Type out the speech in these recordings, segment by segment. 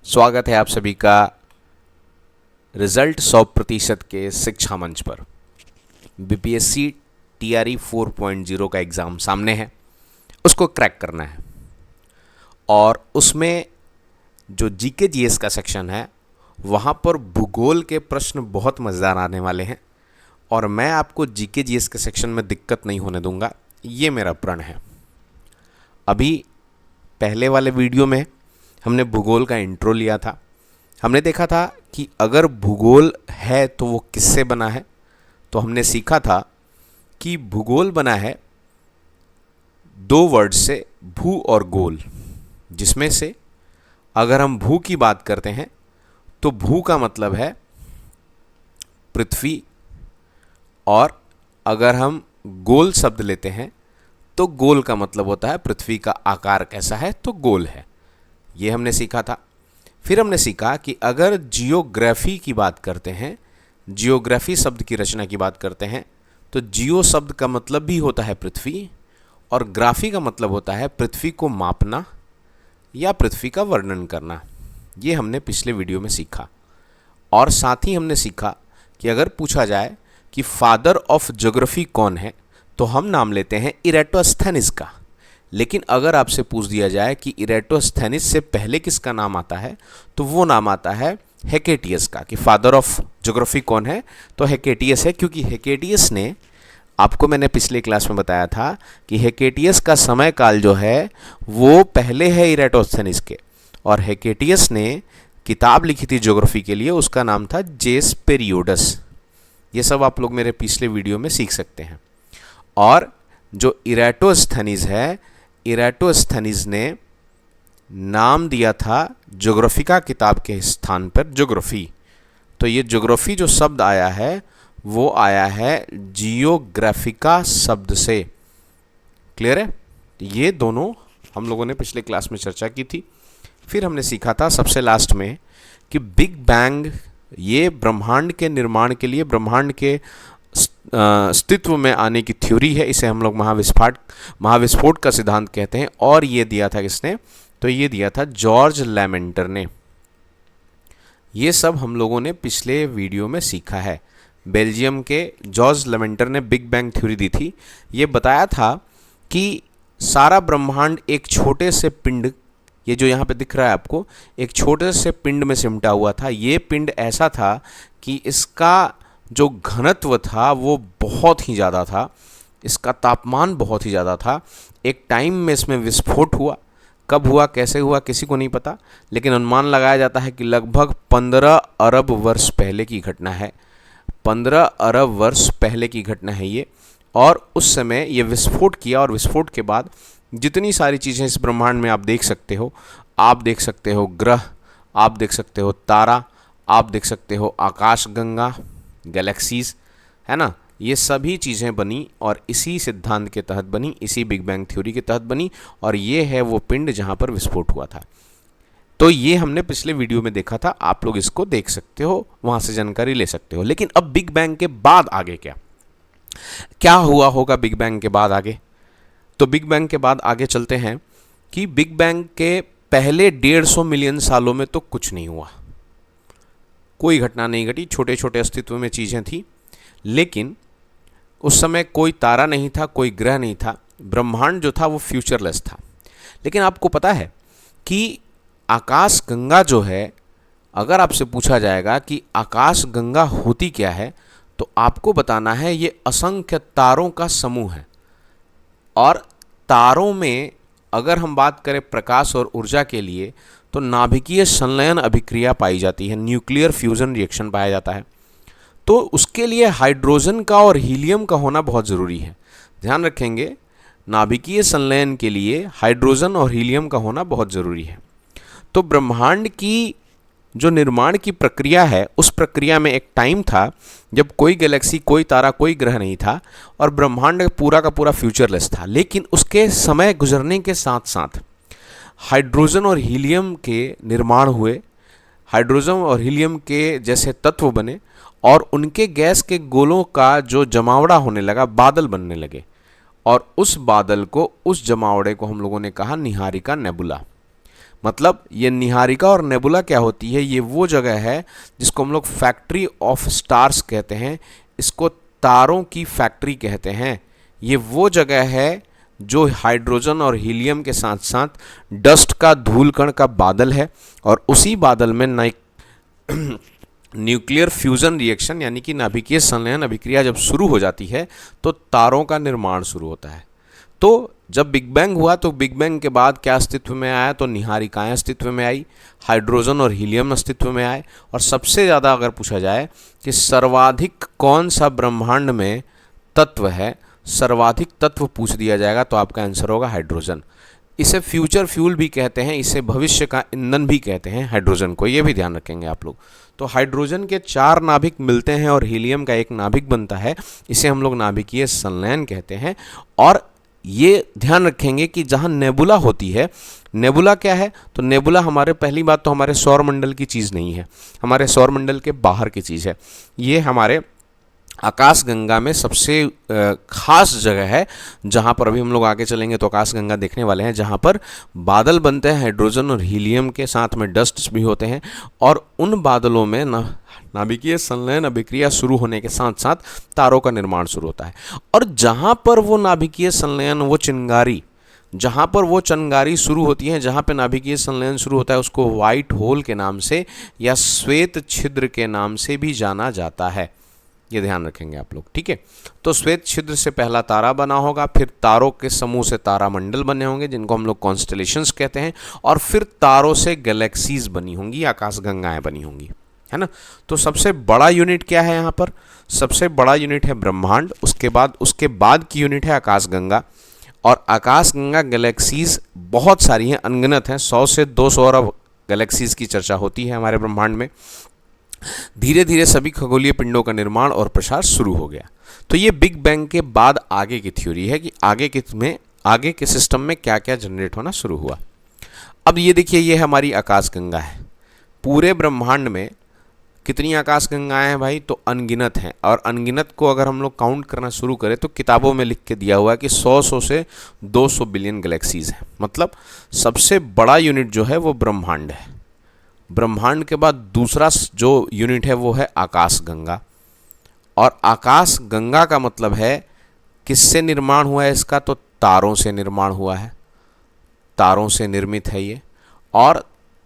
स्वागत है आप सभी का रिजल्ट 100% के शिक्षा मंच पर। बीपीएससी टीआरई 4.0 का एग्ज़ाम सामने है, उसको क्रैक करना है और उसमें जो जीके जीएस का सेक्शन है वहाँ पर भूगोल के प्रश्न बहुत मज़ेदार आने वाले हैं और मैं आपको जीके जीएस के सेक्शन में दिक्कत नहीं होने दूंगा, ये मेरा प्रण है। अभी पहले वाले वीडियो में हमने भूगोल का इंट्रो लिया था। हमने देखा था कि अगर भूगोल है तो वो किससे बना है। तो हमने सीखा था कि भूगोल बना है दो वर्ड से, भू और गोल, जिसमें से अगर हम भू की बात करते हैं तो भू का मतलब है पृथ्वी, और अगर हम गोल शब्द लेते हैं तो गोल का मतलब होता है पृथ्वी का आकार कैसा है, तो गोल है। ये हमने सीखा था। फिर हमने सीखा कि अगर जियोग्राफी की बात करते हैं, जियोग्राफी शब्द की रचना की बात करते हैं, तो जियो शब्द का मतलब भी होता है पृथ्वी और ग्राफी का मतलब होता है पृथ्वी को मापना या पृथ्वी का वर्णन करना। ये हमने पिछले वीडियो में सीखा। और साथ ही हमने सीखा कि अगर पूछा जाए कि फादर ऑफ ज्योग्राफी कौन है तो हम नाम लेते हैं इरेटोस्थेनिस का। लेकिन अगर आपसे पूछ दिया जाए कि इरेटोस्थेनिस से पहले किसका नाम आता है तो वो नाम आता है हेकेटियस का। कि फादर ऑफ ज्योग्राफी कौन है तो हेकेटियस है, क्योंकि हेकेटियस ने, आपको मैंने पिछले क्लास में बताया था कि हेकेटियस का समय काल जो है वो पहले है इरेटोस्थेनिस के, और हेकेटियस ने किताब लिखी थी ज्योग्राफी के लिए, उसका नाम था जेस पेरियोडस। ये सब आप लोग मेरे पिछले वीडियो में सीख सकते हैं। और जो इरेटोस्थेनिस है, इरेटोस्थेनिस ने नाम दिया था ज्योग्राफिका किताब के स्थान पर ज्योग्राफी। तो ये ज्योग्राफी जो शब्द आया है वो आया है जियोग्राफिका शब्द से। क्लियर है? ये दोनों हम लोगों ने पिछले क्लास में चर्चा की थी। फिर हमने सीखा था सबसे लास्ट में कि बिग बैंग ये ब्रह्मांड के निर्माण के लिए, ब्रह्मांड के अस्तित्व में आने की थ्योरी है। इसे हम लोग महाविस्फोट का सिद्धांत कहते हैं। और ये दिया था किसने? तो ये दिया था जॉर्ज लेमेंटर ने। ये सब हम लोगों ने पिछले वीडियो में सीखा है। बेल्जियम के जॉर्ज लेमेंटर ने बिग बैंग थ्योरी दी थी। ये बताया था कि सारा ब्रह्मांड एक छोटे से पिंड, ये जो यहाँ पे दिख रहा है आपको, एक छोटे से पिंड में सिमटा हुआ था। ये पिंड ऐसा था कि इसका जो घनत्व था वो बहुत ही ज़्यादा था, इसका तापमान बहुत ही ज़्यादा था। एक टाइम में इसमें विस्फोट हुआ। कब हुआ, कैसे हुआ, किसी को नहीं पता, लेकिन अनुमान लगाया जाता है कि लगभग 15 अरब वर्ष पहले की घटना है। 15 अरब वर्ष पहले की घटना है ये। और उस समय ये विस्फोट किया, और विस्फोट के बाद जितनी सारी चीज़ें इस ब्रह्मांड में आप देख सकते हो, आप देख सकते हो ग्रह, आप देख सकते हो तारा, आप देख सकते हो आकाशगंगा, गैलेक्सीज, है ना, ये सभी चीज़ें बनी और इसी सिद्धांत के तहत बनी, इसी बिग बैंग थ्योरी के तहत बनी। और ये है वो पिंड जहाँ पर विस्फोट हुआ था। तो ये हमने पिछले वीडियो में देखा था, आप लोग इसको देख सकते हो, वहाँ से जानकारी ले सकते हो। लेकिन अब बिग बैंग के बाद आगे क्या क्या हुआ होगा बिग बैंग के बाद आगे? तो बिग बैंग के बाद आगे चलते हैं कि बिग बैंग के पहले 150 मिलियन सालों में तो कुछ नहीं हुआ, कोई घटना नहीं घटी, छोटे छोटे अस्तित्व में चीज़ें थी। लेकिन उस समय कोई तारा नहीं था, कोई ग्रह नहीं था, ब्रह्मांड जो था वो फ्यूचरलेस था। लेकिन आपको पता है कि आकाशगंगा जो है, अगर आपसे पूछा जाएगा कि आकाशगंगा होती क्या है तो आपको बताना है ये असंख्य तारों का समूह है। और तारों में अगर हम बात करें प्रकाश और ऊर्जा के लिए तो नाभिकीय संलयन अभिक्रिया पाई जाती है, न्यूक्लियर फ्यूजन रिएक्शन पाया जाता है। तो उसके लिए हाइड्रोजन का और हीलियम का होना बहुत ज़रूरी है। ध्यान रखेंगे, नाभिकीय संलयन के लिए हाइड्रोजन और हीलियम का होना बहुत ज़रूरी है। तो ब्रह्मांड की जो निर्माण की प्रक्रिया है, उस प्रक्रिया में एक टाइम था जब कोई गैलेक्सी, कोई तारा, कोई ग्रह नहीं था और ब्रह्मांड पूरा का पूरा फ्यूचरलेस था। लेकिन उसके समय गुजरने के साथ साथ हाइड्रोजन और हीलियम के निर्माण हुए, हाइड्रोजन और हीलियम के जैसे तत्व बने और उनके गैस के गोलों का जो जमावड़ा होने लगा, बादल बनने लगे। और उस बादल को, उस जमावड़े को हम लोगों ने कहा निहारिका नेबुला। मतलब ये निहारिका और नेबुला क्या होती है, ये वो जगह है जिसको हम लोग फैक्ट्री ऑफ स्टार्स कहते हैं, इसको तारों की फैक्ट्री कहते हैं। ये वो जगह है जो हाइड्रोजन और हीलियम के साथ साथ डस्ट का धूल कण का बादल है, और उसी बादल में न्यूक्लियर फ्यूजन रिएक्शन यानी कि नाभिकीय संलयन अभिक्रिया जब शुरू हो जाती है तो तारों का निर्माण शुरू होता है। तो जब बिग बैंग हुआ तो बिग बैंग के बाद क्या अस्तित्व में आया, तो निहारिकाएं अस्तित्व में आई, हाइड्रोजन और हीलियम अस्तित्व में आए, और सबसे ज़्यादा अगर पूछा जाए कि सर्वाधिक कौन सा ब्रह्मांड में तत्व है, सर्वाधिक तत्व पूछ दिया जाएगा तो आपका आंसर होगा हाइड्रोजन। इसे फ्यूचर फ्यूल भी कहते हैं, इसे भविष्य का ईंधन भी कहते हैं हाइड्रोजन को, ये भी ध्यान रखेंगे आप लोग। तो हाइड्रोजन के 4 नाभिक मिलते हैं और हीलियम का एक नाभिक बनता है, इसे हम लोग नाभिकीय संलयन कहते हैं। और ये ध्यान रखेंगे कि जहाँ नेबुला होती है, नेबुला क्या है, तो नेबुला हमारे, पहली बात तो हमारे सौरमंडल की चीज़ नहीं है, हमारे सौरमंडल के बाहर की चीज़ है। ये हमारे आकाशगंगा में सबसे खास जगह है, जहाँ पर अभी हम लोग आगे चलेंगे तो आकाशगंगा देखने वाले हैं, जहाँ पर बादल बनते हैं हाइड्रोजन और हीलियम के, साथ में डस्ट भी होते हैं, और उन बादलों में नाभिकीय संलयन अभिक्रिया शुरू होने के साथ साथ तारों का निर्माण शुरू होता है। और जहाँ पर वो नाभिकीय संलयन, वो चिंगारी, जहाँ पर वो चिंगारी शुरू होती है, जहाँ पे नाभिकीय संलयन शुरू होता है, उसको व्हाइट होल के नाम से या श्वेत छिद्र के नाम से भी जाना जाता है। ये ध्यान रखेंगे आप लोग, ठीक है। तो श्वेत छिद्र से पहला तारा बना होगा, फिर तारों के समूह से तारामंडल बने होंगे जिनको हम लोग कॉन्स्टेलेशंस कहते हैं, और फिर तारों से गैलेक्सीज बनी होंगी, आकाशगंगाएं बनी होंगी, है ना। तो सबसे बड़ा यूनिट क्या है यहाँ पर, सबसे बड़ा यूनिट है ब्रह्मांड, उसके बाद की यूनिट है आकाशगंगा। और आकाशगंगा गैलेक्सीज बहुत सारी हैं, अनगिनत हैं, 100 से 200 अरब गैलेक्सीज की चर्चा होती है हमारे ब्रह्मांड में। धीरे धीरे सभी खगोलीय पिंडों का निर्माण और प्रसार शुरू हो गया। तो ये बिग बैंग के बाद आगे की थ्योरी है कि आगे के सिस्टम में क्या क्या जनरेट होना शुरू हुआ। अब ये देखिए, ये हमारी आकाशगंगा है। पूरे ब्रह्मांड में कितनी आकाशगंगाएं हैं भाई, तो अनगिनत हैं। और अनगिनत को अगर हम लोग काउंट करना शुरू करें तो किताबों में लिख के दिया हुआ है कि 100 से 200 बिलियन गैलेक्सीज हैं। मतलब सबसे बड़ा यूनिट जो है वो ब्रह्मांड है। ब्रह्मांड के बाद दूसरा जो यूनिट है वो है आकाशगंगा। और आकाशगंगा का मतलब है किससे निर्माण हुआ है इसका, तो तारों से निर्माण हुआ है, तारों से निर्मित है ये। और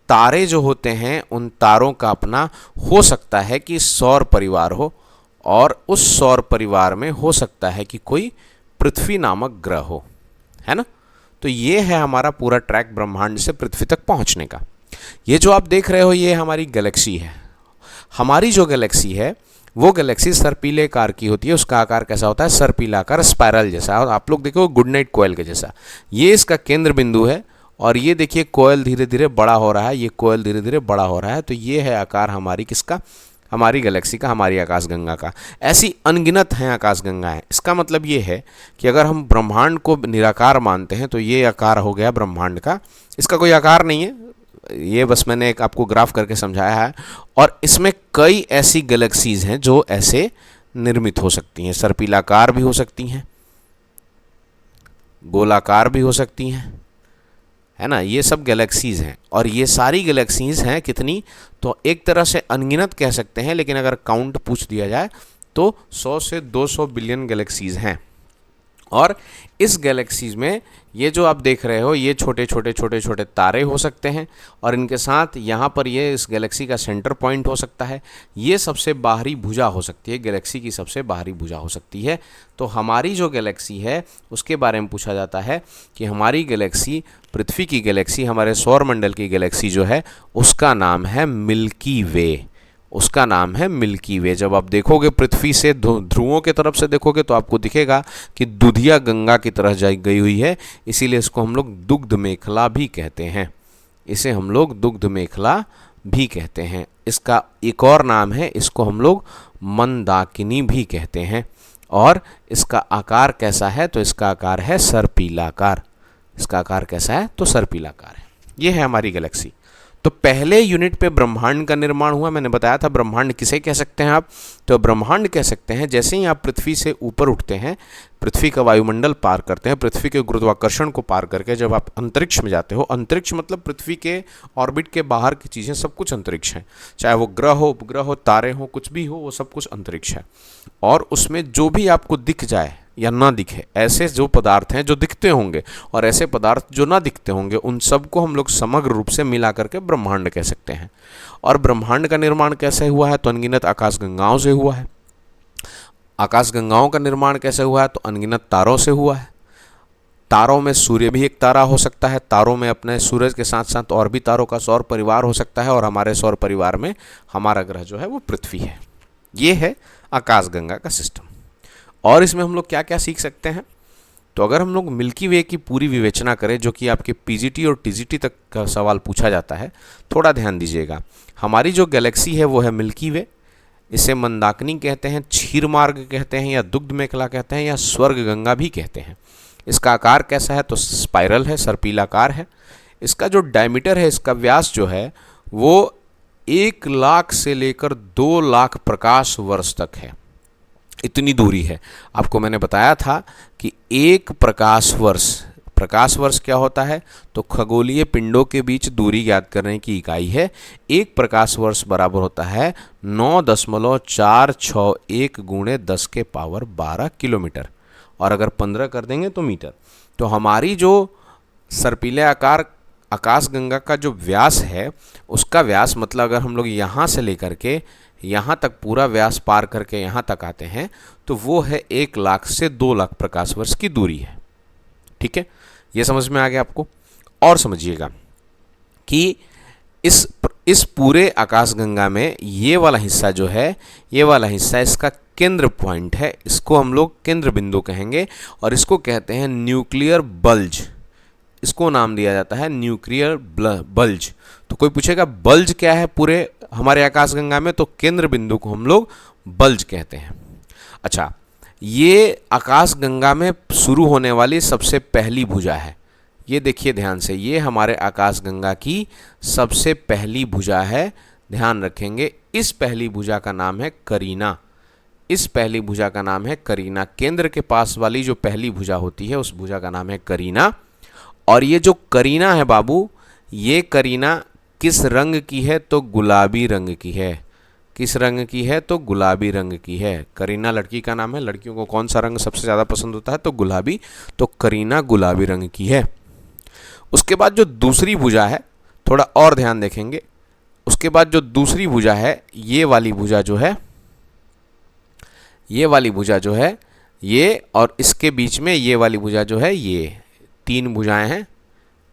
तारे जो होते हैं उन तारों का अपना हो सकता है कि सौर परिवार हो, और उस सौर परिवार में हो सकता है कि कोई पृथ्वी नामक ग्रह हो, है ना। तो ये है हमारा पूरा ट्रैक ब्रह्मांड से पृथ्वी तक पहुंचने का। ये जो आप देख रहे हो ये हमारी गैलेक्सी है। हमारी जो गैलेक्सी है वो गैलेक्सी सर्पीले आकार की होती है। उसका आकार कैसा होता है, सर्पीला आकार, स्पाइरल जैसा। और आप लोग देखो गुड नाइट कोयल के जैसा। ये इसका केंद्र बिंदु है, और ये देखिए कोयल धीरे धीरे बड़ा हो रहा है, ये कोयल धीरे धीरे बड़ा हो रहा है। तो ये है आकार हमारी किसका, हमारी गैलेक्सी का, हमारी आकाशगंगा का। ऐसी अनगिनत हैं आकाशगंगाएं। इसका मतलब ये है कि अगर हम ब्रह्मांड को निराकार मानते हैं तो ये आकार हो गया ब्रह्मांड का। इसका कोई आकार नहीं है, ये बस मैंने एक आपको ग्राफ करके समझाया है। और इसमें कई ऐसी गैलेक्सीज हैं जो ऐसे निर्मित हो सकती हैं। सर्पिलाकार भी हो सकती हैं, गोलाकार भी हो सकती हैं, है ना। ये सब गैलेक्सीज हैं। और ये सारी गैलेक्सीज हैं कितनी, तो एक तरह से अनगिनत कह सकते हैं, लेकिन अगर काउंट पूछ दिया जाए तो 100 से 200 बिलियन गैलेक्सीज हैं। और इस गैलेक्सीज में ये जो आप देख रहे हो ये छोटे छोटे तारे हो सकते हैं, और इनके साथ यहाँ पर ये इस गैलेक्सी का सेंटर पॉइंट हो सकता है। ये सबसे बाहरी भुजा हो सकती है, गैलेक्सी की सबसे बाहरी भुजा हो सकती है। तो हमारी जो गैलेक्सी है उसके बारे में पूछा जाता है कि हमारी गैलेक्सी, पृथ्वी की गैलेक्सी, हमारे सौरमंडल की गैलेक्सी जो है उसका नाम है मिल्की वे। उसका नाम है मिल्की वे। जब आप देखोगे पृथ्वी से ध्रुवों के तरफ से देखोगे तो आपको दिखेगा कि दुधिया गंगा की तरह गई हुई है, इसीलिए इसको हम लोग दुग्ध मेखला भी कहते हैं। इसे हम लोग दुग्ध मेखला भी कहते हैं। इसका एक और नाम है, इसको हम लोग मंदाकिनी भी कहते हैं। और इसका आकार कैसा है, तो इसका आकार है सर्पिलाकार। इसका आकार कैसा है, तो सर्पिलाकार है। ये है हमारी गैलेक्सी। तो पहले यूनिट पे ब्रह्मांड का निर्माण हुआ। मैंने बताया था ब्रह्मांड किसे कह सकते हैं आप, तो ब्रह्मांड कह सकते हैं जैसे ही आप पृथ्वी से ऊपर उठते हैं, पृथ्वी का वायुमंडल पार करते हैं, पृथ्वी के गुरुत्वाकर्षण को पार करके जब आप अंतरिक्ष में जाते हो, अंतरिक्ष मतलब पृथ्वी के ऑर्बिट के बाहर की चीज़ें सब कुछ अंतरिक्ष है, चाहे वो ग्रह हो, उपग्रह हो, तारे हो, कुछ भी हो, वो सब कुछ अंतरिक्ष है। और उसमें जो भी आपको दिख जाए या ना दिखे, ऐसे जो पदार्थ हैं जो दिखते होंगे और ऐसे पदार्थ जो ना दिखते होंगे, उन सब को हम लोग समग्र रूप से मिला करके ब्रह्मांड कह सकते हैं। और ब्रह्मांड का निर्माण कैसे हुआ है, तो अनगिनत आकाशगंगाओं से हुआ है। आकाशगंगाओं का निर्माण कैसे हुआ है, तो अनगिनत तारों से हुआ है। तारों में सूर्य भी एक तारा हो सकता है, तारों में अपने सूरज के साथ साथ और भी तारों का सौर परिवार हो सकता है, और हमारे सौर परिवार में हमारा ग्रह जो है वो पृथ्वी है। ये है आकाशगंगा का सिस्टम। और इसमें हम लोग क्या क्या सीख सकते हैं, तो अगर हम लोग मिल्की वे की पूरी विवेचना करें, जो कि आपके पीजीटी और टीजीटी तक का सवाल पूछा जाता है, थोड़ा ध्यान दीजिएगा। हमारी जो गैलेक्सी है वो है मिल्की वे। इसे मंदाकिनी कहते हैं, क्षीर मार्ग कहते हैं, या दुग्ध मेखला कहते हैं, या स्वर्ग गंगा भी कहते हैं। इसका आकार कैसा है, तो स्पाइरल है, सर्पिलाकार है। इसका जो डायमीटर है, इसका व्यास जो है वो 1 लाख से लेकर 2 लाख प्रकाश वर्ष तक है। इतनी दूरी है। आपको मैंने बताया था कि एक प्रकाश वर्ष क्या होता है, तो खगोलीय पिंडों के बीच दूरी ज्ञात करने की इकाई है। एक प्रकाश वर्ष बराबर होता है 9.461 गुणे 10 के पावर 12 किलोमीटर, और अगर 15 कर देंगे तो मीटर। तो हमारी जो सर्पिले आकार आकाशगंगा का जो व्यास है, उसका व्यास मतलब अगर हम लोग यहाँ से लेकर के यहाँ तक पूरा व्यास पार करके यहाँ तक आते हैं, तो वो है 1 लाख से 2 लाख प्रकाश वर्ष की दूरी है। ठीक है, ये समझ में आ गया आपको। और समझिएगा कि इस पूरे आकाशगंगा में ये वाला हिस्सा जो है, ये वाला हिस्सा इसका केंद्र पॉइंट है, इसको हम लोग केंद्र बिंदु कहेंगे, और इसको कहते हैं न्यूक्लियर बल्ज। इसको नाम दिया जाता है न्यूक्लियर बल्ज। तो कोई पूछेगा बल्ज क्या है पूरे हमारे आकाशगंगा में, तो केंद्र बिंदु को हम लोग बल्ज कहते हैं। अच्छा, ये आकाशगंगा में शुरू होने वाली सबसे पहली भुजा है। ये देखिए ध्यान से, ये हमारे आकाशगंगा की सबसे पहली भुजा है। ध्यान रखेंगे, इस पहली भुजा का नाम है करीना। इस पहली भुजा का नाम है करीना। केंद्र के पास वाली जो पहली भुजा होती है, उस भुजा का नाम है करीना। और ये जो करीना है बाबू, ये करीना किस रंग की है, तो गुलाबी रंग की है। किस रंग की है, तो गुलाबी रंग की है। करीना लड़की का नाम है। लड़कियों को कौन सा रंग सबसे ज़्यादा पसंद होता है, तो गुलाबी। तो करीना गुलाबी रंग की है। उसके बाद जो दूसरी भुजा है, थोड़ा और ध्यान देखेंगे, उसके बाद जो दूसरी भुजा है, ये वाली भुजा जो है, ये वाली भुजा जो है, ये और इसके बीच में ये वाली भुजा जो है, ये 3 भुजाएं हैं।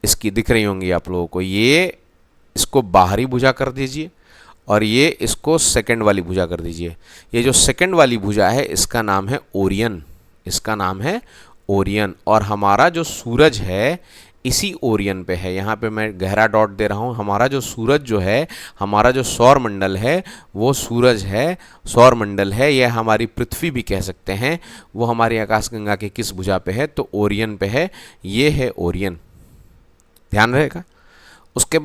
इसकी दिख रही होंगी आप लोगों को। ये इसको बाहरी भुजा कर दीजिए, और ये इसको सेकंड वाली भुजा कर दीजिए। ये जो सेकंड वाली भुजा है, इसका नाम है ओरियन। इसका नाम है ओरियन। और हमारा जो सूरज है, इसी ओरियन पे है। यहाँ पे मैं गहरा डॉट दे रहा हूँ। हमारा जो सूरज जो है, हमारा जो सौर मंडल है, वो सूरज है, सौर मंडल है। यह हमारी पृथ्वी भी कह सकते हैं। वो हमारी आकाशगंगा की किस भुजा पे है, तो ओरियन पे है। ये है ओरियन, ध्यान रहेगा। उसके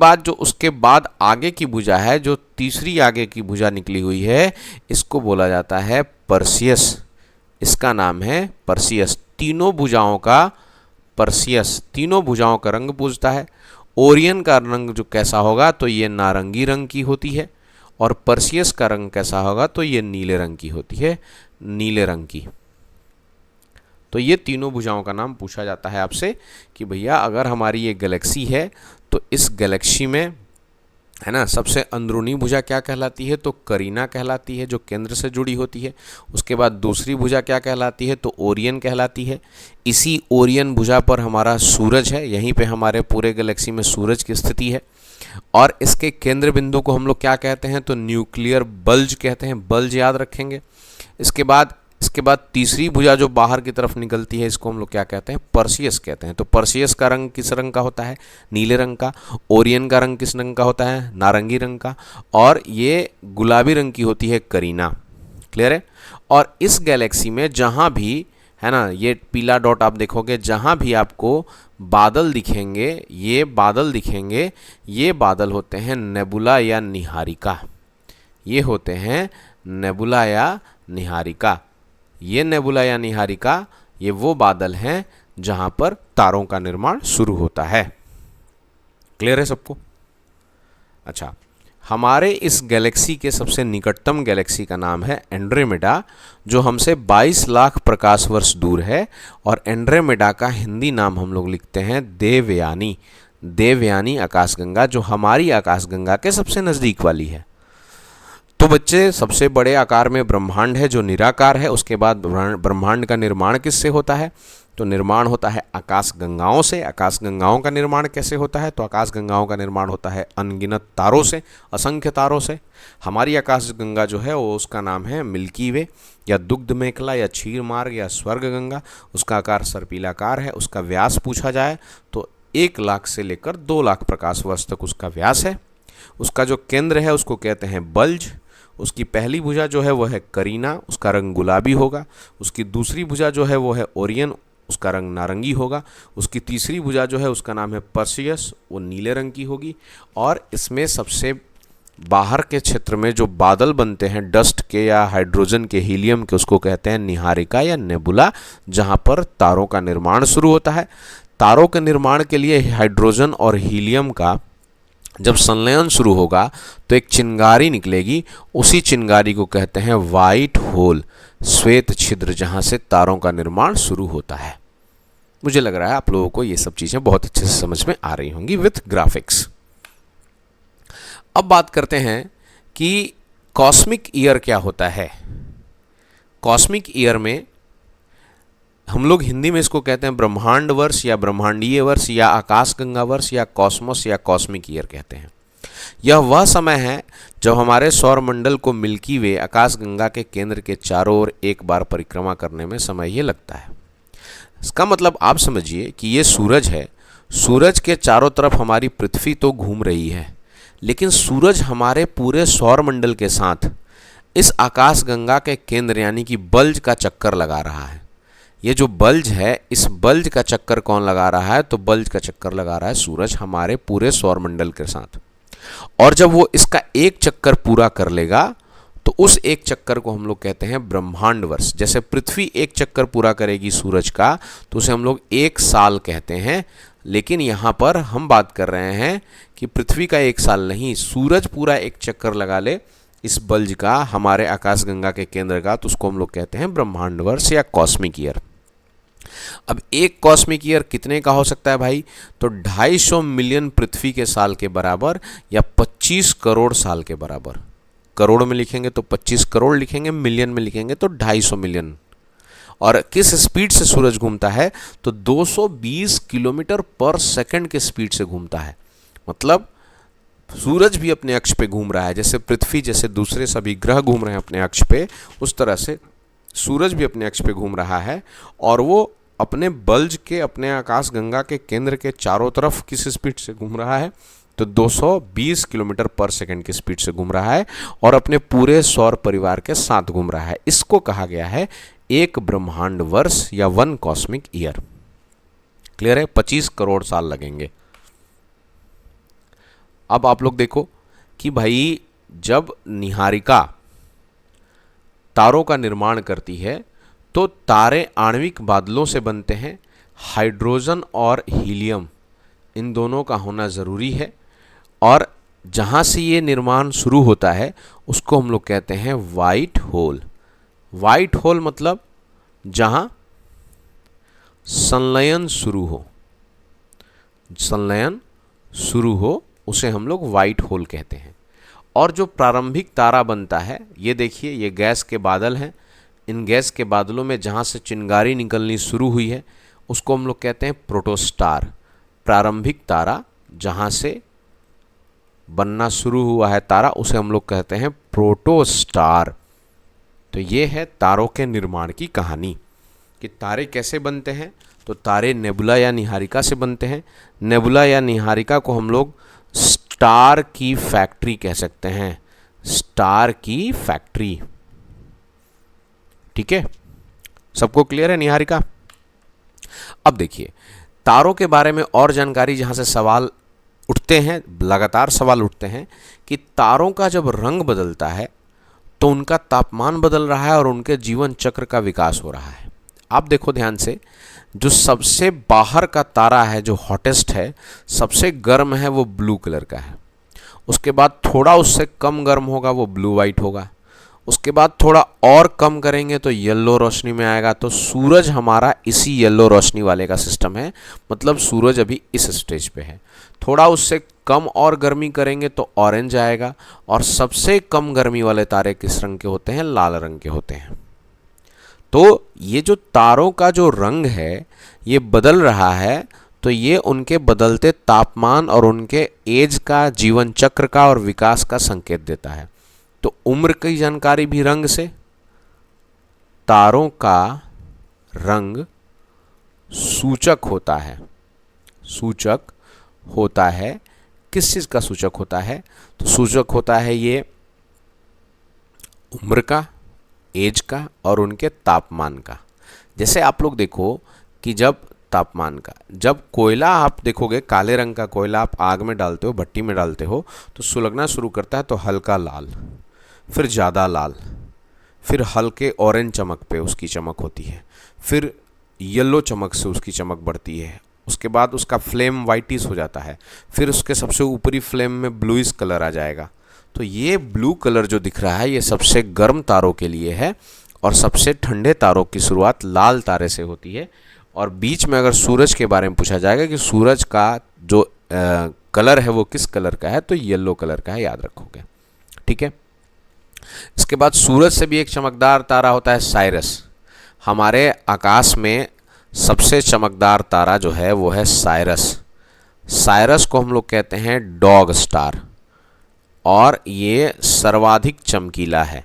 बाद आगे की भुजा है, जो तीसरी आगे की भुजा निकली हुई है, इसको बोला जाता है पर्सियस। इसका नाम है पर्सियस। तीनों भुजाओं का पर्सियस, तीनों भुजाओं का रंग पूछता है। ओरियन का रंग जो कैसा होगा, तो ये नारंगी रंग की होती है, और पर्सियस का रंग कैसा होगा, तो ये नीले रंग की होती है, नीले रंग की। तो ये तीनों भुजाओं का नाम पूछा जाता है आपसे कि भैया अगर हमारी ये गैलेक्सी है, तो इस गैलेक्सी में है ना, सबसे अंदरूनी भुजा क्या कहलाती है, तो करीना कहलाती है, जो केंद्र से जुड़ी होती है। उसके बाद दूसरी भुजा क्या कहलाती है, तो ओरियन कहलाती है। इसी ओरियन भुजा पर हमारा सूरज है। यहीं पे हमारे पूरे गैलेक्सी में सूरज की स्थिति है। और इसके केंद्र बिंदु को हम लोग क्या कहते हैं, तो न्यूक्लियर बल्ज कहते हैं। बल्ज याद रखेंगे। इसके बाद तीसरी भुजा जो बाहर की तरफ निकलती है, इसको हम लोग क्या कहते हैं, पर्सियस कहते हैं। तो पर्सियस का रंग किस रंग का होता है, नीले रंग का। ओरियन का रंग किस रंग का होता है, नारंगी रंग का। और ये गुलाबी रंग की होती है करीना। क्लियर है। और इस गैलेक्सी में जहाँ भी है ना। ये पीला डॉट आप देखोगे, जहाँ भी आपको बादल दिखेंगे, ये बादल दिखेंगे, ये बादल होते हैं नेबुला या निहारिका। ये होते हैं नेबुला या निहारिका। ये नेबुला या निहारिका, ये वो बादल हैं जहाँ पर तारों का निर्माण शुरू होता है। क्लियर है सबको? अच्छा, हमारे इस गैलेक्सी के सबसे निकटतम गैलेक्सी का नाम है एंड्रोमेडा, जो हमसे 22 लाख प्रकाश वर्ष दूर है। और एंड्रोमेडा का हिंदी नाम हम लोग लिखते हैं देवयानी। देवयानी आकाशगंगा, जो हमारी आकाशगंगा के सबसे नज़दीक वाली है। तो बच्चे, सबसे बड़े आकार में ब्रह्मांड है जो निराकार है। उसके बाद ब्रह्मांड का निर्माण किससे होता है? तो निर्माण होता है आकाशगंगाओं से। आकाशगंगाओं का निर्माण कैसे होता है? तो आकाशगंगाओं का निर्माण होता है अनगिनत तारों से, असंख्य तारों से। हमारी आकाशगंगा जो है वो, उसका नाम है मिल्की वे या दुग्ध मेखला या क्षीर मार्ग या स्वर्ग गंगा। उसका आकार सर्पिलाकार है। उसका व्यास पूछा जाए तो 1 लाख से लेकर 2 लाख प्रकाश वर्ष तक उसका व्यास है। उसका जो केंद्र है उसको कहते हैं बल्ज। उसकी पहली भुजा जो है वो है करीना, उसका रंग गुलाबी होगा। उसकी दूसरी भुजा जो है वो है ओरियन, उसका रंग नारंगी होगा। उसकी तीसरी भुजा जो है उसका नाम है पर्सियस, वो नीले रंग की होगी। और इसमें सबसे बाहर के क्षेत्र में जो बादल बनते हैं डस्ट के या हाइड्रोजन के, हीलियम के, उसको कहते हैं निहारिका या नेबुला, जहाँ पर तारों का निर्माण शुरू होता है। तारों के निर्माण के लिए हाइड्रोजन और हीलियम का जब संलयन शुरू होगा तो एक चिंगारी निकलेगी। उसी चिंगारी को कहते हैं वाइट होल, श्वेत छिद्र, जहाँ से तारों का निर्माण शुरू होता है। मुझे लग रहा है आप लोगों को ये सब चीज़ें बहुत अच्छे से समझ में आ रही होंगी विथ ग्राफिक्स। अब बात करते हैं कि कॉस्मिक ईयर क्या होता है। कॉस्मिक ईयर में हम लोग हिंदी में इसको कहते हैं ब्रह्मांड वर्ष या ब्रह्मांडीय वर्ष या आकाशगंगा वर्ष या कॉस्मोस या कॉस्मिक ईयर कहते हैं। यह वह समय है जब हमारे सौरमंडल को मिल्की वे, आकाशगंगा के केंद्र के चारों ओर एक बार परिक्रमा करने में समय ये लगता है। इसका मतलब आप समझिए कि ये सूरज है। सूरज के चारों तरफ हमारी पृथ्वी तो घूम रही है, लेकिन सूरज हमारे पूरे सौरमंडल के साथ इस आकाशगंगा के केंद्र यानी कि बल्ज का चक्कर लगा रहा है। ये जो बल्ज है, इस बल्ज का चक्कर कौन लगा रहा है? तो बल्ज का चक्कर लगा रहा है सूरज हमारे पूरे सौरमंडल के साथ। और जब वो इसका एक चक्कर पूरा कर लेगा तो उस एक चक्कर को हम लोग कहते हैं ब्रह्मांड वर्ष। जैसे पृथ्वी एक चक्कर पूरा करेगी सूरज का तो उसे हम लोग 1 साल कहते हैं, लेकिन यहाँ पर हम बात कर रहे हैं कि पृथ्वी का 1 साल नहीं, सूरज पूरा एक चक्कर लगा ले इस बल्ज का, हमारे आकाशगंगा के केंद्र का, तो उसको हम लोग कहते हैं ब्रह्मांड वर्ष या कॉस्मिक ईयर। अब एक कॉस्मिक ईयर कितने का हो सकता है भाई? तो 250 मिलियन पृथ्वी के साल के बराबर या 25 करोड़ साल के बराबर। करोड़ में लिखेंगे तो 25 करोड़ लिखेंगे, मिलियन में लिखेंगे तो 250 मिलियन। और किस स्पीड से सूरज घूमता है? तो 220 किलोमीटर पर सेकंड के स्पीड से घूमता है। मतलब सूरज भी अपने अक्ष पे घूम रहा है, जैसे पृथ्वी, जैसे दूसरे सभी ग्रह घूम रहे हैं अपने अक्ष पे, उस तरह से सूरज भी अपने अक्ष पे घूम रहा है। और वो अपने बल्ज के, अपने आकाशगंगा के केंद्र के चारों तरफ किस स्पीड से घूम रहा है? तो 220 किलोमीटर पर सेकंड की स्पीड से घूम रहा है और अपने पूरे सौर परिवार के साथ घूम रहा है। इसको कहा गया है एक ब्रह्मांड वर्ष या 1 कॉस्मिक ईयर। क्लियर है? 25 करोड़ साल लगेंगे। अब आप लोग देखो कि भाई जब निहारिका तारों का निर्माण करती है तो तारे आणविक बादलों से बनते हैं। हाइड्रोजन और हीलियम, इन दोनों का होना ज़रूरी है। और जहाँ से ये निर्माण शुरू होता है उसको हम लोग कहते हैं वाइट होल। वाइट होल मतलब जहाँ संलयन शुरू हो, संलयन शुरू हो उसे हम लोग वाइट होल कहते हैं। और जो प्रारंभिक तारा बनता है, ये देखिए, ये गैस के बादल हैं। इन गैस के बादलों में जहाँ से चिंगारी निकलनी शुरू हुई है उसको हम लोग कहते हैं प्रोटोस्टार। प्रारंभिक तारा जहाँ से बनना शुरू हुआ है तारा, उसे हम लोग कहते हैं प्रोटोस्टार। तो ये है तारों के निर्माण की कहानी कि तारे कैसे बनते हैं। तो तारे नेबुला या निहारिका से बनते हैं। नेबुला या निहारिका को हम लोग स्टार की फैक्ट्री कह सकते हैं, स्टार की फैक्ट्री। ठीक है, सबको क्लियर है निहारिका? अब देखिए, तारों के बारे में और जानकारी जहाँ से सवाल उठते हैं, लगातार सवाल उठते हैं कि तारों का जब रंग बदलता है तो उनका तापमान बदल रहा है और उनके जीवन चक्र का विकास हो रहा है। आप देखो ध्यान से, जो सबसे बाहर का तारा है, जो हॉटेस्ट है, सबसे गर्म है, वो ब्लू कलर का है। उसके बाद थोड़ा उससे कम गर्म होगा, वो ब्लू वाइट होगा। उसके बाद थोड़ा और कम करेंगे तो येलो रोशनी में आएगा। तो सूरज हमारा इसी येलो रोशनी वाले का सिस्टम है, मतलब सूरज अभी इस स्टेज पे है। थोड़ा उससे कम और गर्मी करेंगे तो ऑरेंज आएगा, और सबसे कम गर्मी वाले तारे किस रंग के होते हैं? लाल रंग के होते हैं। तो ये जो तारों का जो रंग है ये बदल रहा है, तो ये उनके बदलते तापमान और उनके एज का, जीवन चक्र का और विकास का संकेत देता है। तो उम्र की जानकारी भी रंग से, तारों का रंग सूचक होता है। सूचक होता है, किस चीज़ का सूचक होता है? तो सूचक होता है ये उम्र का, एज का और उनके तापमान का। जैसे आप लोग देखो कि जब तापमान का, जब कोयला आप देखोगे, काले रंग का कोयला आप आग में डालते हो, भट्टी में डालते हो, तो सुलगना शुरू करता है तो हल्का लाल, फिर ज़्यादा लाल, फिर हल्के ऑरेंज चमक पे उसकी चमक होती है, फिर येलो चमक से उसकी चमक बढ़ती है, उसके बाद उसका फ्लेम वाइटिश हो जाता है, फिर उसके सबसे ऊपरी फ्लेम में ब्लूइश कलर आ जाएगा। तो ये ब्लू कलर जो दिख रहा है ये सबसे गर्म तारों के लिए है, और सबसे ठंडे तारों की शुरुआत लाल तारे से होती है। और बीच में अगर सूरज के बारे में पूछा जाएगा कि सूरज का जो कलर है वो किस कलर का है, तो येलो कलर का है, याद रखोगे। ठीक है। इसके बाद सूरज से भी एक चमकदार तारा होता है साइरस। हमारे आकाश में सबसे चमकदार तारा जो है वो है साइरस। साइरस को हम लोग कहते हैं डॉग स्टार, और ये सर्वाधिक चमकीला है।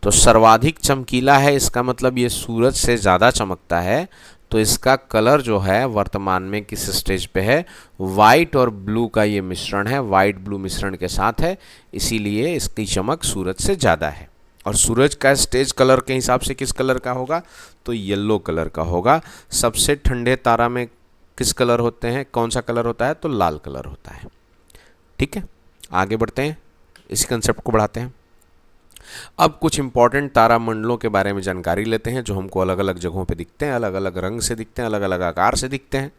तो सर्वाधिक चमकीला है, इसका मतलब ये सूरज से ज़्यादा चमकता है। तो इसका कलर जो है वर्तमान में किस स्टेज पे है? वाइट और ब्लू का ये मिश्रण है, वाइट ब्लू मिश्रण के साथ है, इसीलिए इसकी चमक सूरज से ज़्यादा है। और सूरज का स्टेज कलर के हिसाब से किस कलर का होगा? तो येलो कलर का होगा। सबसे ठंडे तारा में किस कलर होते हैं, कौन सा कलर होता है? तो लाल कलर होता है। ठीक है, आगे बढ़ते हैं, इसी कंसेप्ट को बढ़ाते हैं। अब कुछ इंपॉर्टेंट तारामंडलों के बारे में जानकारी लेते हैं, जो हमको अलग अलग जगहों पे दिखते हैं, अलग अलग रंग से दिखते हैं, अलग अलग आकार से दिखते हैं।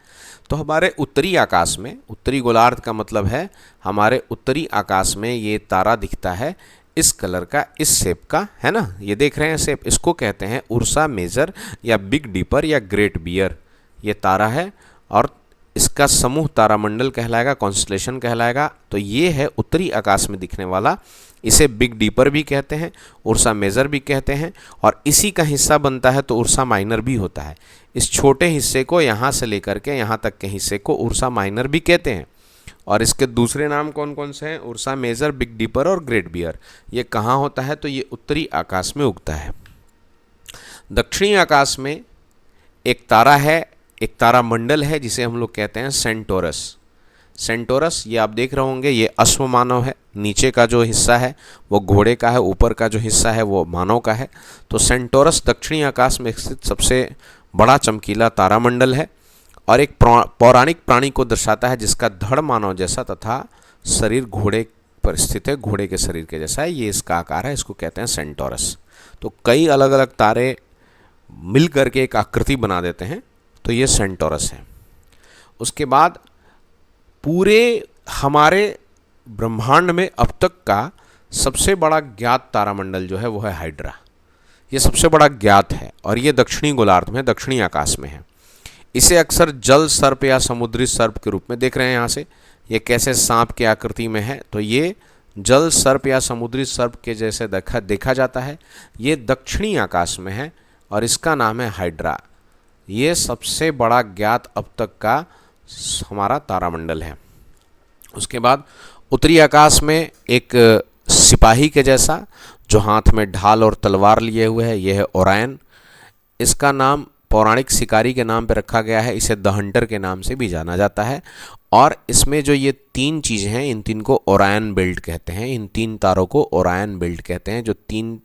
तो हमारे उत्तरी आकाश में, उत्तरी गोलार्ध का मतलब है हमारे उत्तरी आकाश में ये तारा दिखता है इस कलर का, इस शेप का, है ना, ये देख रहे हैं शेप, इसको कहते हैं उर्सा मेजर या बिग डीपर या ग्रेट बियर। ये तारा है और इसका समूह तारामंडल कहलाएगा, कॉन्स्टलेशन कहलाएगा। तो ये है उत्तरी आकाश में दिखने वाला, इसे बिग डीपर भी कहते हैं, उर्सा मेजर भी कहते हैं, और इसी का हिस्सा बनता है तो उर्सा माइनर भी होता है। इस छोटे हिस्से को, यहाँ से लेकर के यहाँ तक के हिस्से को उर्सा माइनर भी कहते हैं। और इसके दूसरे नाम कौन कौन से हैं? उर्सा मेजर, बिग डीपर और ग्रेट बियर। ये कहाँ होता है? तो ये उत्तरी आकाश में उगता है। दक्षिणी आकाश में एक तारा है, एक तारामंडल है जिसे हम लोग कहते हैं सेंटोरस। सेंटोरस, ये आप देख रहे होंगे, ये अश्व मानव है, नीचे का जो हिस्सा है वो घोड़े का है, ऊपर का जो हिस्सा है वो मानव का है। तो सेंटोरस दक्षिणी आकाश में स्थित सबसे बड़ा चमकीला तारामंडल है, और एक पौराणिक प्राणी को दर्शाता है जिसका धड़ मानव जैसा तथा शरीर घोड़े पर स्थित है, घोड़े के शरीर के जैसा है। ये इसका आकार है, इसको कहते हैं सेंटोरस। तो कई अलग अलग तारे मिल करके एक आकृति बना देते हैं, तो ये सेंटोरस है। उसके बाद पूरे हमारे ब्रह्मांड में अब तक का सबसे बड़ा ज्ञात तारामंडल जो है वो है हाइड्रा। ये सबसे बड़ा ज्ञात है और ये दक्षिणी गोलार्ध में, दक्षिणी आकाश में है। इसे अक्सर जल सर्प या समुद्री सर्प के रूप में देख रहे हैं। यहाँ से ये कैसे सांप की आकृति में है, तो ये जल सर्प या समुद्री सर्प के जैसे देखा जाता है। ये दक्षिणी आकाश में है और इसका नाम है हाइड्रा। ये सबसे बड़ा ज्ञात अब तक का हमारा तारामंडल है। उसके बाद उत्तरी आकाश में एक सिपाही के जैसा जो हाथ में ढाल और तलवार लिए हुए है, यह है ओरायन। इसका नाम पौराणिक शिकारी के नाम पर रखा गया है, इसे द हंटर के नाम से भी जाना जाता है। और इसमें जो ये तीन चीज़ें हैं, इन तीन को ओरायन बेल्ट कहते हैं। इन तीन तारों को ओरायन बेल्ट कहते हैं, जो तीन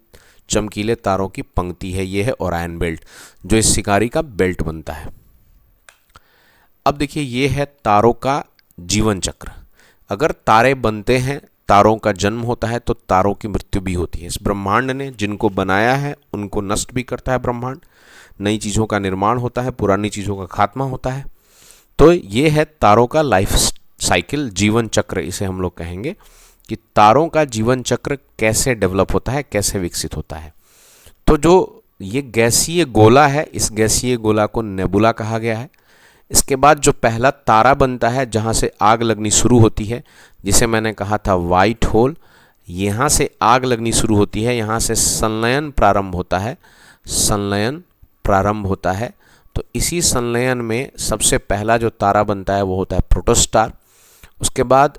चमकीले तारों की पंक्ति है। ये है ओरायन बेल्ट, जो इस शिकारी का बेल्ट बनता है। अब देखिए, ये है तारों का जीवन चक्र। अगर तारे बनते हैं, तारों का जन्म होता है, तो तारों की मृत्यु भी होती है। इस ब्रह्मांड ने जिनको बनाया है उनको नष्ट भी करता है ब्रह्मांड, नई चीज़ों का निर्माण होता है, पुरानी चीज़ों का खात्मा होता है। तो ये है तारों का लाइफ साइकिल, जीवन चक्र इसे हम लोग कहेंगे कि तारों का जीवन चक्र कैसे डेवलप होता है, कैसे विकसित होता है। तो जो ये गैसीय गोला है, इस गैसीय गोला को नेबुला कहा गया है। इसके बाद जो पहला तारा बनता है, जहाँ से आग लगनी शुरू होती है, जिसे मैंने कहा था वाइट होल, यहाँ से आग लगनी शुरू होती है, यहाँ से संलयन प्रारंभ होता है, संलयन प्रारंभ होता है। तो इसी संलयन में सबसे पहला जो तारा बनता है वो होता है प्रोटोस्टार। उसके बाद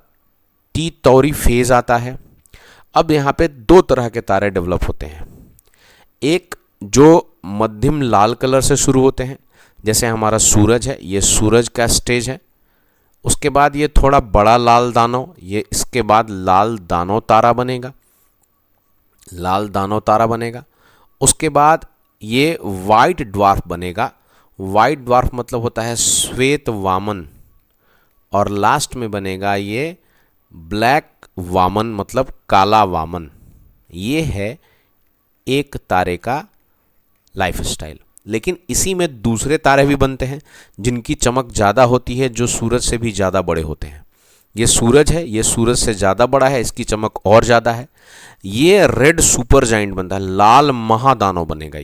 टी तौरी फेज आता है। अब यहाँ पे दो तरह के तारे डेवलप होते हैं। एक जो मध्यम लाल कलर से शुरू होते हैं, जैसे हमारा सूरज है, ये सूरज का स्टेज है। उसके बाद ये थोड़ा बड़ा लाल दानव, ये इसके बाद लाल दानव तारा बनेगा, लाल दानव तारा बनेगा। उसके बाद ये वाइट ड्वार्फ बनेगा। वाइट ड्वार्फ मतलब होता है श्वेत वामन। और लास्ट में बनेगा ये ब्लैक वामन, मतलब काला वामन। ये है एक तारे का लाइफ स्टाइल। लेकिन इसी में दूसरे तारे भी बनते हैं जिनकी चमक ज़्यादा होती है, जो सूरज से भी ज़्यादा बड़े होते हैं। ये सूरज है, ये सूरज से ज़्यादा बड़ा है, इसकी चमक और ज़्यादा है। ये रेड सुपर जाइंट बनता है, लाल महादानव बनेगा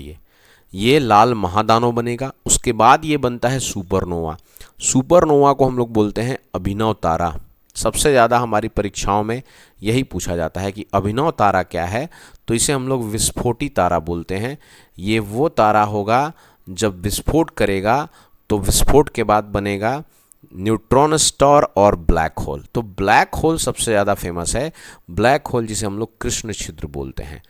ये लाल महादानव बनेगा। उसके बाद ये बनता है सुपरनोवा। सुपरनोवा को हम लोग बोलते हैं अभिनव तारा। सबसे ज़्यादा हमारी परीक्षाओं में यही पूछा जाता है कि अभिनव तारा क्या है, तो इसे हम लोग विस्फोटी तारा बोलते हैं। ये वो तारा होगा जब विस्फोट करेगा, तो विस्फोट के बाद बनेगा न्यूट्रॉन स्टार और ब्लैक होल। तो ब्लैक होल सबसे ज़्यादा फेमस है। ब्लैक होल जिसे हम लोग कृष्ण छिद्र बोलते हैं।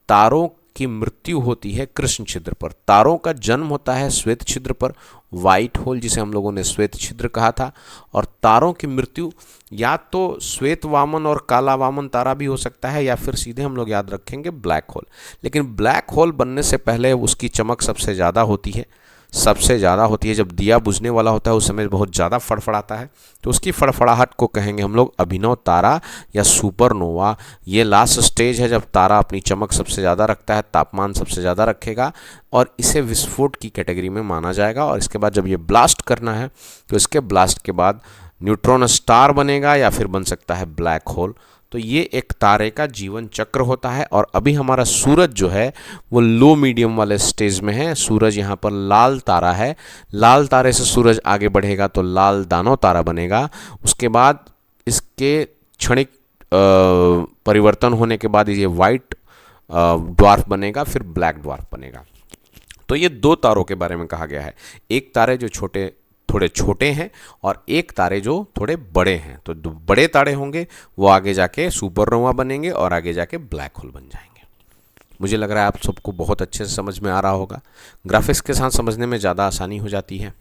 तारों की मृत्यु होती है कृष्ण छिद्र पर, तारों का जन्म होता है श्वेत छिद्र पर, वाइट होल जिसे हम लोगों ने श्वेत छिद्र कहा था। और तारों की मृत्यु या तो श्वेत वामन और काला वामन तारा भी हो सकता है, या फिर सीधे हम लोग याद रखेंगे ब्लैक होल। लेकिन ब्लैक होल बनने से पहले उसकी चमक सबसे ज़्यादा होती है, सबसे ज़्यादा होती है। जब दिया बुझने वाला होता है उस समय बहुत ज़्यादा फड़फड़ाता है, तो उसकी फड़फड़ाहट को कहेंगे हम लोग अभिनव तारा या सुपरनोवा। ये लास्ट स्टेज है जब तारा अपनी चमक सबसे ज़्यादा रखता है, तापमान सबसे ज़्यादा रखेगा, और इसे विस्फोट की कैटेगरी में माना जाएगा। और इसके बाद जब ये ब्लास्ट करना है, तो इसके ब्लास्ट के बाद न्यूट्रॉन स्टार बनेगा या फिर बन सकता है ब्लैक होल। तो ये एक तारे का जीवन चक्र होता है। और अभी हमारा सूरज जो है वो लो मीडियम वाले स्टेज में है। सूरज यहाँ पर लाल तारा है। लाल तारे से सूरज आगे बढ़ेगा तो लाल दानव तारा बनेगा। उसके बाद इसके क्षणिक परिवर्तन होने के बाद ये वाइट ड्वार्फ बनेगा, फिर ब्लैक ड्वार्फ बनेगा। तो ये दो तारों के बारे में कहा गया है। एक तारे जो थोड़े छोटे हैं और एक तारे जो थोड़े बड़े हैं। तो जो बड़े तारे होंगे वो आगे जाके सुपरनोवा बनेंगे और आगे जाके ब्लैक होल बन जाएंगे। मुझे लग रहा है आप सबको बहुत अच्छे से समझ में आ रहा होगा। ग्राफिक्स के साथ समझने में ज़्यादा आसानी हो जाती है।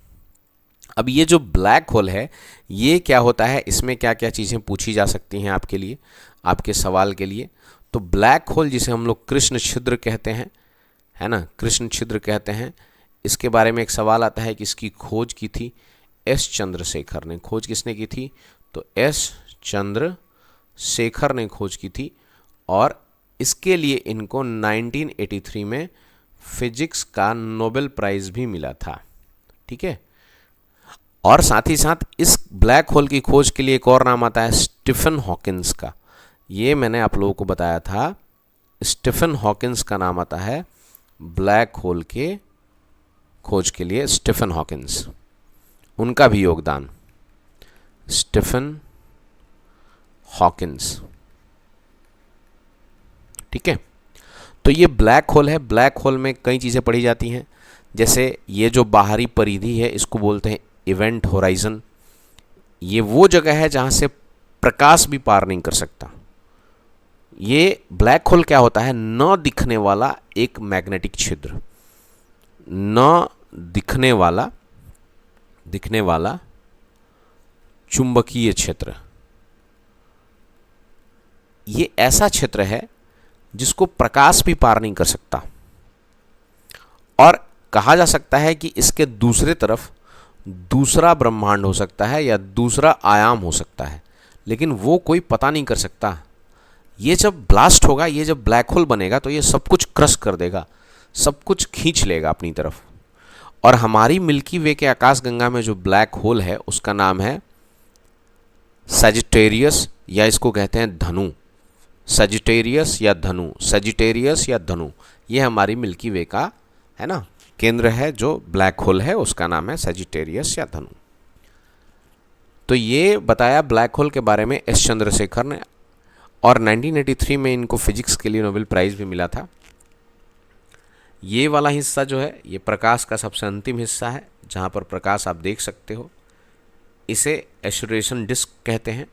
अब ये जो ब्लैक होल है ये क्या होता है, इसमें क्या क्या चीज़ें पूछी जा सकती हैं आपके लिए, आपके सवाल के लिए। तो ब्लैक होल जिसे हम लोग कृष्ण छिद्र कहते हैं, है ना, कृष्ण छिद्र कहते हैं, इसके बारे में एक सवाल आता है कि इसकी खोज की थी एस चंद्रशेखर ने। खोज किसने की थी? तो एस चंद्रशेखर ने खोज की थी। और इसके लिए इनको 1983 में फिजिक्स का नोबेल प्राइज़ भी मिला था। ठीक है। और साथ ही साथ इस ब्लैक होल की खोज के लिए एक और नाम आता है स्टीफन हॉकिंस का। ये मैंने आप लोगों को बताया था, स्टीफन हॉकिंस का नाम आता है ब्लैक होल के खोज के लिए। स्टीफन हॉकिंस, उनका भी योगदान, स्टीफन हॉकिंस। ठीक है। तो ये ब्लैक होल है। ब्लैक होल में कई चीज़ें पढ़ी जाती हैं, जैसे ये जो बाहरी परिधि है इसको बोलते हैं इवेंट होराइजन। ये वो जगह है जहाँ से प्रकाश भी पार नहीं कर सकता। ये ब्लैक होल क्या होता है? न दिखने वाला एक मैग्नेटिक छिद्र, न दिखने वाला चुंबकीय क्षेत्र। ये ऐसा क्षेत्र है जिसको प्रकाश भी पार नहीं कर सकता, और कहा जा सकता है कि इसके दूसरे तरफ दूसरा ब्रह्मांड हो सकता है या दूसरा आयाम हो सकता है, लेकिन वो कोई पता नहीं कर सकता। ये जब ब्लास्ट होगा, ये जब ब्लैक होल बनेगा, तो ये सब कुछ क्रश कर देगा, सब कुछ खींच लेगा अपनी तरफ। और हमारी मिल्की वे के आकाशगंगा में जो ब्लैक होल है उसका नाम है सजिटेरियस, या इसको कहते हैं धनु। सजिटेरियस या धनु, सजिटेरियस या धनु, ये हमारी मिल्की वे का है ना केंद्र है। जो ब्लैक होल है उसका नाम है सजिटेरियस या धनु। तो ये बताया ब्लैक होल के बारे में एस चंद्रशेखर ने, और 1983 में इनको फिजिक्स के लिए नोबेल प्राइज़ भी मिला था। ये वाला हिस्सा जो है ये प्रकाश का सबसे अंतिम हिस्सा है, जहाँ पर प्रकाश आप देख सकते हो। इसे एक्सेलरेशन डिस्क कहते हैं,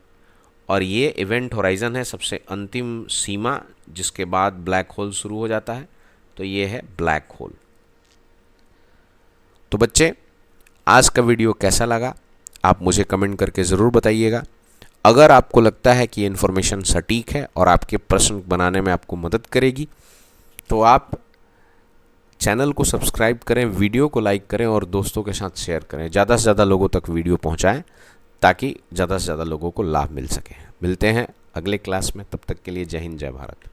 और ये इवेंट होराइजन है, सबसे अंतिम सीमा जिसके बाद ब्लैक होल शुरू हो जाता है। तो ये है ब्लैक होल। तो बच्चे, आज का वीडियो कैसा लगा आप मुझे कमेंट करके ज़रूर बताइएगा। अगर आपको लगता है कि ये इन्फॉर्मेशन सटीक है और आपके प्रश्न बनाने में आपको मदद करेगी, तो आप चैनल को सब्सक्राइब करें, वीडियो को लाइक करें और दोस्तों के साथ शेयर करें। ज़्यादा से ज़्यादा लोगों तक वीडियो पहुंचाएं ताकि ज़्यादा से ज़्यादा लोगों को लाभ मिल सके। मिलते हैं अगले क्लास में, तब तक के लिए जय हिंद, जय भारत।